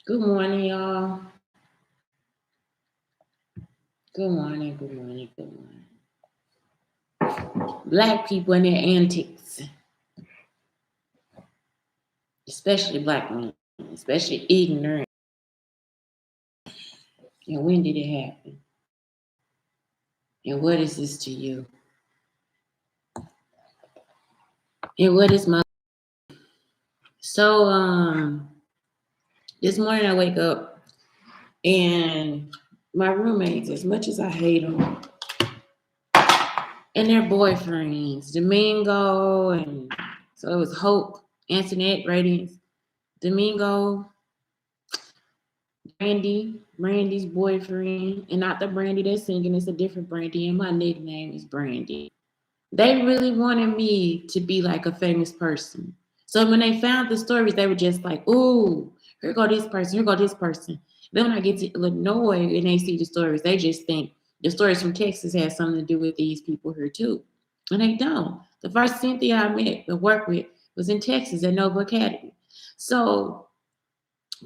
Good morning, y'all. Good morning, good morning, good morning. Black people and their antics, especially black women, especially ignorant. And when did it happen? And what is this to you? And what is my so this morning I wake up and my roommates, as much as I hate them, and their boyfriends, Domingo, and so it was Hope, Antoinette, Radiance, Domingo, Brandy's boyfriend, and not the Brandy that's singing, it's a different Brandy, and my nickname is Brandy. They really wanted me to be like a famous person. So when they found the stories, they were just like, ooh, here go this person, here go this person. Then when I get to Illinois and they see the stories, they just think the stories from Texas has something to do with these people here too. And they don't. The first Cynthia I met and worked with was in Texas at Nova Academy. So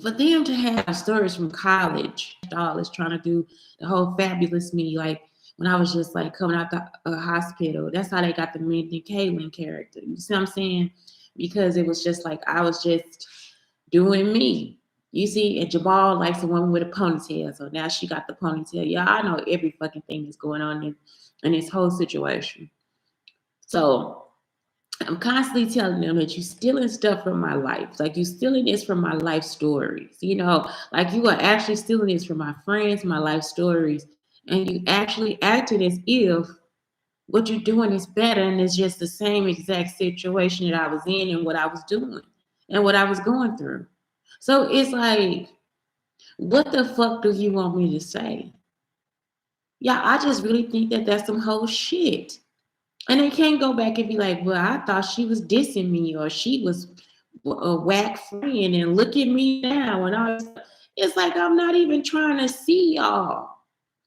for them to have stories from college, all is trying to do the whole fabulous me, like when I was just like coming out the hospital. That's how they got the Mindy Kaling character. You see what I'm saying? Because it was just like I was just doing me. You see, and Jabal likes the woman with a ponytail, so now she got the ponytail. Yeah, I know every fucking thing that's going on in this whole situation. So I'm constantly telling them that you're stealing stuff from my life. Like you're stealing this from my life stories. Like you are actually stealing this from my friends, my life stories. And you actually acted as if what you're doing is better and it's just the same exact situation that I was in and what I was doing and what I was going through. So it's like, what the fuck do you want me to say? Yeah, I just really think that that's some whole shit. And they can't go back and be like, well, I thought she was dissing me or she was a whack friend and look at me now and all this stuff. It's like I'm not even trying to see y'all.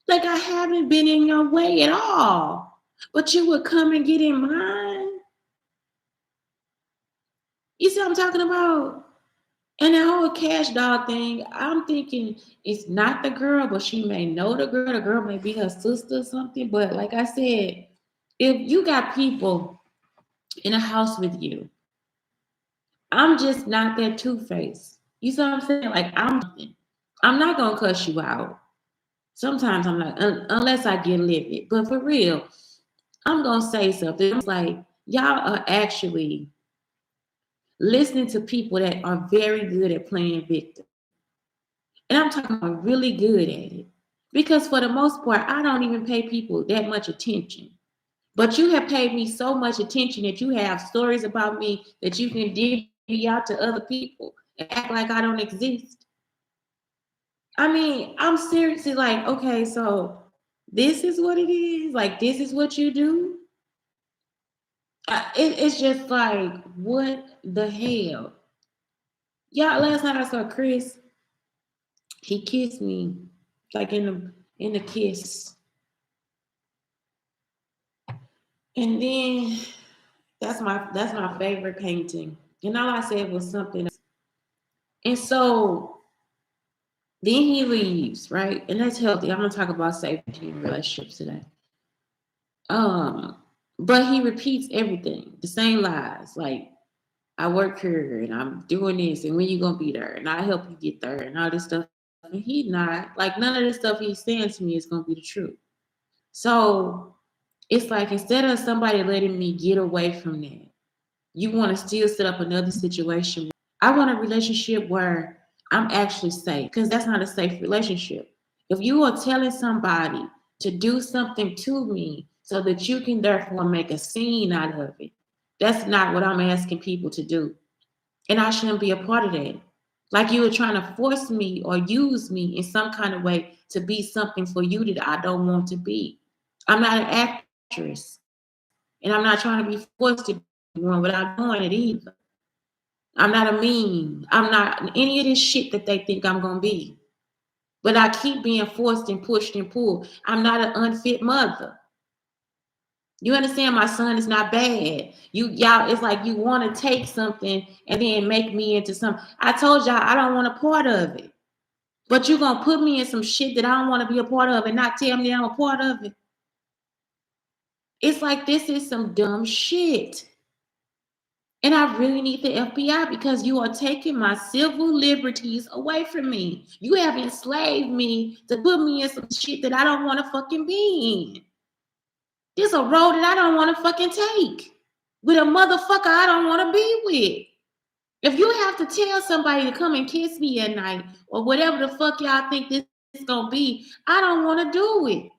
Like I haven't been in your way at all. But you would come and get in mine. You see what I'm talking about? And the whole cash dog thing, I'm thinking it's not the girl, but she may know the girl. The girl may be her sister or something. But like I said, if you got people in a house with you, I'm just not that two-faced. You see what I'm saying? Like I'm not gonna cuss you out. Sometimes I'm not, unless I get livid. But for real, I'm gonna say something. It's like y'all are actually listening to people that are very good at playing victim. And I'm talking about really good at it. Because for the most part, I don't even pay people that much attention. But you have paid me so much attention that you have stories about me that you can divvy out to other people and act like I don't exist. I mean, I'm seriously like, okay, so this is what it is. Like, this is what you do. It's just like, what the hell? Yeah, last night I saw Chris. He kissed me, like in the kiss, and then that's my favorite painting. And all I said was something. And so then he leaves, right? And that's healthy. I'm gonna talk about safety in relationships today. Um, but he repeats everything, the same lies. Like I work here and I'm doing this, and when you gonna be there, and I help you get there, and all this stuff. And he's not like none of the stuff he's saying to me is gonna be the truth. So it's like instead of somebody letting me get away from that, you want to still set up another situation. I want a relationship where I'm actually safe because that's not a safe relationship. If you are telling somebody to do something to me so that you can therefore make a scene out of it, that's not what I'm asking people to do. And I shouldn't be a part of that. Like you were trying to force me or use me in some kind of way to be something for you that I don't want to be. I'm not an actress. And I'm not trying to be forced to be one without doing it either. I'm not a meme. I'm not any of this shit that they think I'm gonna be. But I keep being forced and pushed and pulled. I'm not an unfit mother. You understand? My son is not bad. Y'all, it's like you want to take something and then make me into something. I told y'all I don't want a part of it. But you gonna put me in some shit that I don't want to be a part of and not tell me I'm a part of it. It's like this is some dumb shit. And I really need the FBI because you are taking my civil liberties away from me. You have enslaved me to put me in some shit that I don't want to fucking be in. This a road that I don't want to fucking take with a motherfucker I don't want to be with. If you have to tell somebody to come and kiss me at night or whatever the fuck y'all think this is gonna be, I don't want to do it.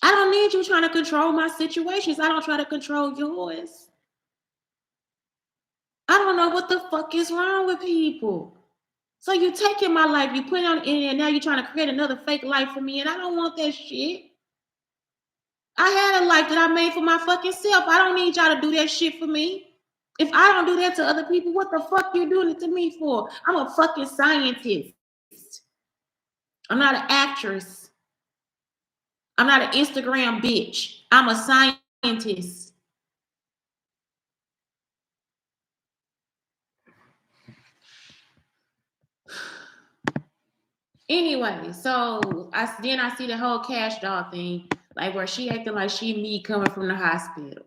I don't need you trying to control my situations. I don't try to control yours. I don't know what the fuck is wrong with people. So you taking my life, you put it on the internet, now you're trying to create another fake life for me, and I don't want that shit. I had a life that I made for my fucking self. I don't need y'all to do that shit for me. If I don't do that to other people, what the fuck you doing it to me for? I'm a fucking scientist. I'm not an actress. I'm not an Instagram bitch. I'm a scientist. Anyway, so I see the whole cash doll thing, like where she acting like she me coming from the hospital.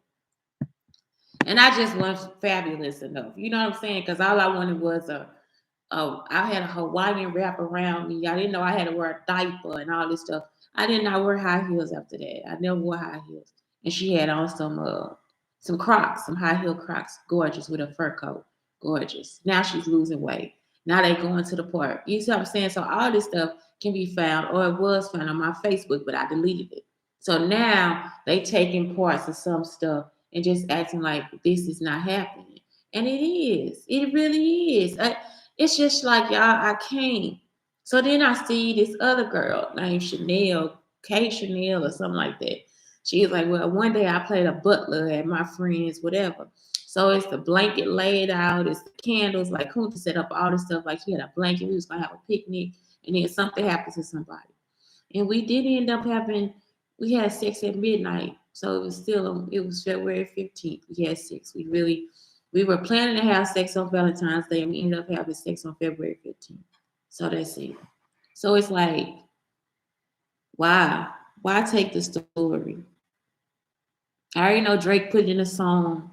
And I just wasn't fabulous enough. You know what I'm saying? Because all I wanted was I had a Hawaiian wrap around me. I didn't know I had to wear a diaper and all this stuff. I did not wear high heels after that. I never wore high heels. And she had on some Crocs, some high heel Crocs, gorgeous with a fur coat, gorgeous. Now she's losing weight. Now they going to the park. You see what I'm saying? So all this stuff can be found, or it was found on my Facebook, but I deleted it. So now they taking parts of some stuff and just acting like this is not happening. And it is. It really is. It's just like y'all, I can't. So then I see this other girl named Chanel, K Chanel or something like that. She's like, well, one day I played a butler at my friend's, whatever. So it's the blanket laid out, it's the candles, like Kunta set up all this stuff. Like he had a blanket, we was gonna have a picnic, and then something happened to somebody. And we did end up having, we had sex at midnight. So it was February 15th. We had sex. We were planning to have sex on Valentine's Day and we ended up having sex on February 15th. So that's it. So it's like, why? Why take the story? I already know Drake put it in a song.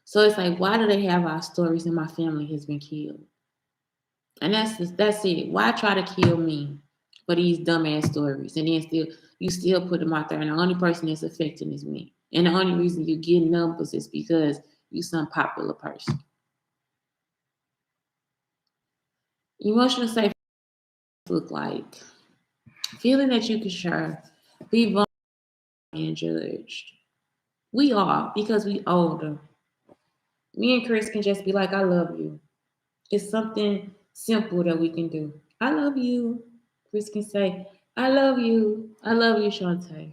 So it's like, why do they have our stories and my family has been killed? And that's it. Why try to kill me for these dumbass stories? And then you still put them out there, and the only person that's affecting is me. And the only reason you get numbers is because you some popular person. Emotional safety look like feeling that you can share, be vulnerable and judged. We are because we older. Me and Chris can just be like, I love you. It's something simple that we can do. I love you. Chris can say, I love you. I love you, Shantae.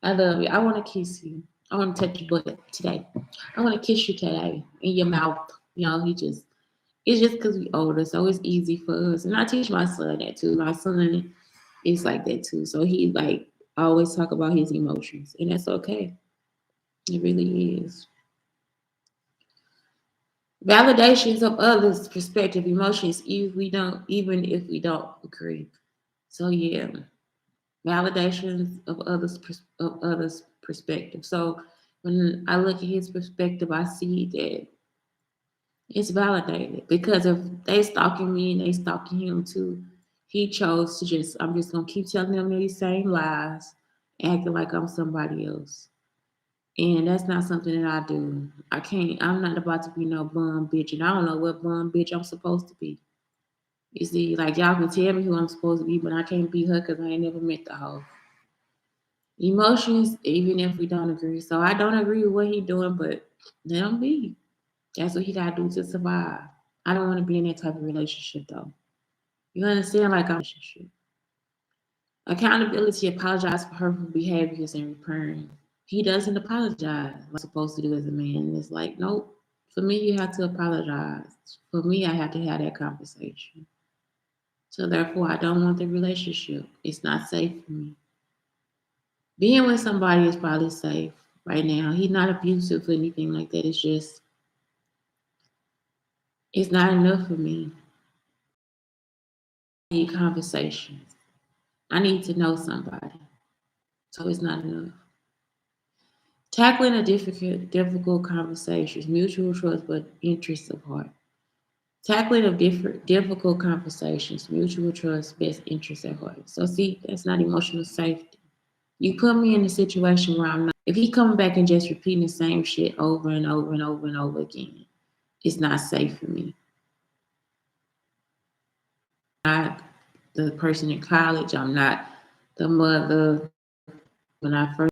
I love you. I want to kiss you. I want to touch your butt today. I want to kiss you today in your mouth. You know, it's just because we older, so it's easy for us. And I teach my son that too. My son is like that too. So he like always talk about his emotions, and that's okay. It really is. Validations of others' perspective, emotions, even if we don't agree. So yeah, validations of others' perspective. So when I look at his perspective, I see that it's validated because if they stalking me and they stalking him too, he chose to I'm just gonna keep telling them these same lies, acting like I'm somebody else. And that's not something that I do. I'm not about to be no bum bitch, and I don't know what bum bitch I'm supposed to be. You see, like y'all can tell me who I'm supposed to be, but I can't be her because I ain't never met the hoe. Emotions, even if we don't agree. So I don't agree with what he doing, but let him be. That's what he gotta do to survive. I don't want to be in that type of relationship though. You understand? Like I'm relationship. Accountability, apologize for hurtful behaviors and return. He doesn't apologize like I'm supposed to do as a man. And it's like, nope. For me, you have to apologize. For me, I have to have that conversation. So therefore, I don't want the relationship. It's not safe for me. Being with somebody is probably safe right now. He's not abusive or anything like that. It's just, it's not enough for me. need conversations. I need to know somebody. So it's not enough. Tackling a difficult conversations, mutual trust but interests apart. Tackling of difficult conversations, mutual trust, best interests at heart. So see, that's not emotional safety. You put me in a situation where I'm not. If he coming back and just repeating the same shit over and over and over and over again, it's not safe for me. Not the person in college. I'm not the mother when I first.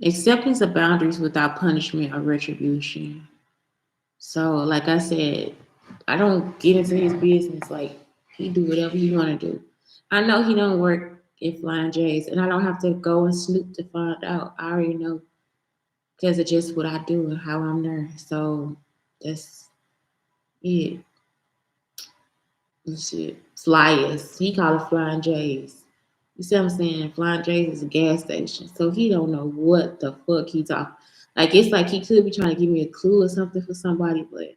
Acceptance of boundaries without punishment or retribution. So, like I said, I don't get into his business. Like he do whatever he want to do. I know he don't work at Flying J's, and I don't have to go and snoop to find out. I already know because it's just what I do and how I'm there. So that's it. Shit. Flyers. He call it Flying J's. You see what I'm saying? Flying J's is a gas station. So he don't know what the fuck he talking. Like it's like he could be trying to give me a clue or something for somebody, but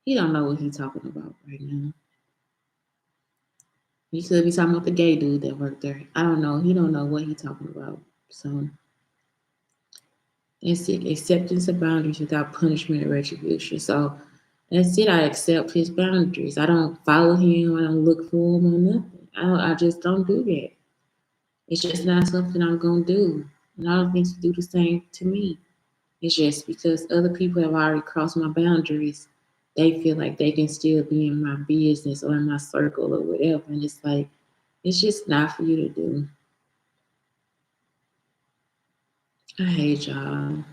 he don't know what he's talking about right now. He could be talking about the gay dude that worked there. I don't know. He don't know what he's talking about. So that's it. Acceptance of boundaries without punishment or retribution. So that's it. I accept his boundaries. I don't follow him. I don't look for him or nothing. I just don't do that. It's just not something I'm gonna do. And I don't think to do the same to me. It's just because other people have already crossed my boundaries, they feel like they can still be in my business or in my circle or whatever. And it's like, it's just not for you to do. I hate y'all.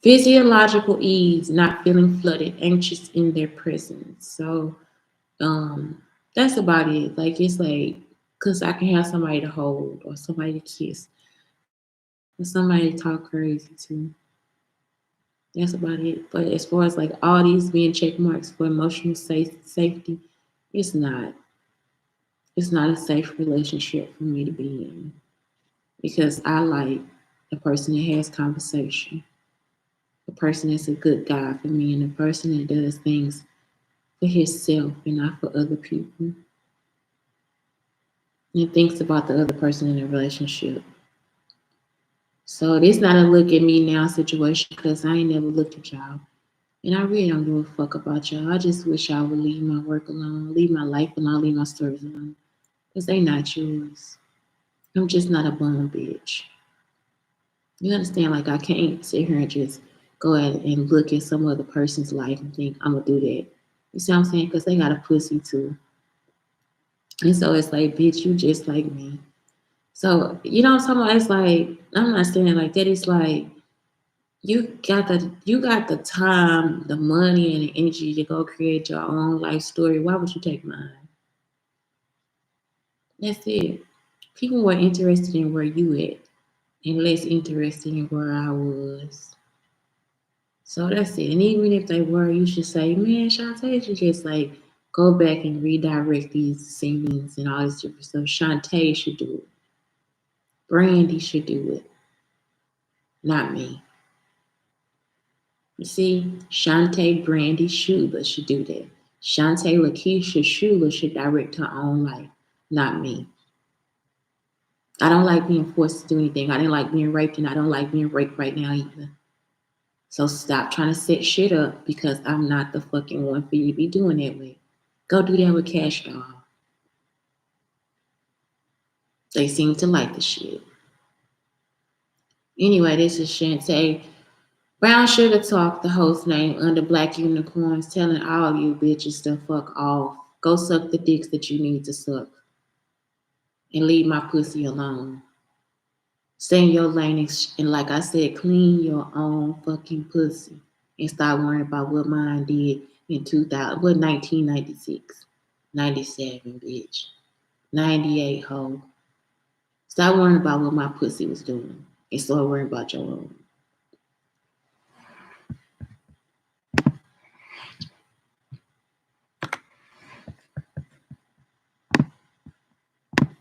Physiological ease, not feeling flooded, anxious in their presence. So that's about it. Like it's like, cause I can have somebody to hold or somebody to kiss or somebody to talk crazy to. That's about it. But as far as like all these being check marks for emotional safety, it's not. It's not a safe relationship for me to be in because I like the person that has conversation, the person that's a good guy for me, and the person that does things for himself and not for other people, and thinks about the other person in the relationship. So this not a look at me now situation because I ain't never looked at y'all. And I really don't give a fuck about y'all. I just wish y'all would leave my work alone, leave my life alone, leave my stories alone. Because they not yours. I'm just not a bum bitch. You understand? Like, I can't sit here and just go ahead and look at some other person's life and think, I'm going to do that. You see what I'm saying? Because they got a pussy too. And so it's like, bitch, you just like me. So, you know what I'm talking about? It's like, I'm not saying like that. It's like, you got the time, the money, and the energy to go create your own life story. Why would you take mine? That's it. People were interested in where you at and less interested in where I was. So that's it. And even if they were, you should say, man, Shantae should just like go back and redirect these scenes and all this different stuff. Shantae should do it. Brandy should do it, not me. You see, Shantae Brandy Shula should do that. Shantae Lakeisha Shula should direct her own life, not me. I don't like being forced to do anything. I didn't like being raped, and I don't like being raped right now either. So stop trying to set shit up because I'm not the fucking one for you to be doing that with. Go do that with Cash Doll. They seem to like the shit. Anyway, this is Shantae. Brown Sugar Talk, the host name under Black Unicorns, telling all you bitches to fuck off. Go suck the dicks that you need to suck and leave my pussy alone. Stay in your lane and like I said, clean your own fucking pussy and stop worrying about what mine did in 2000, what 1996, 97, bitch, 98, hoe. Stop worrying about what my pussy was doing and start worrying about your own.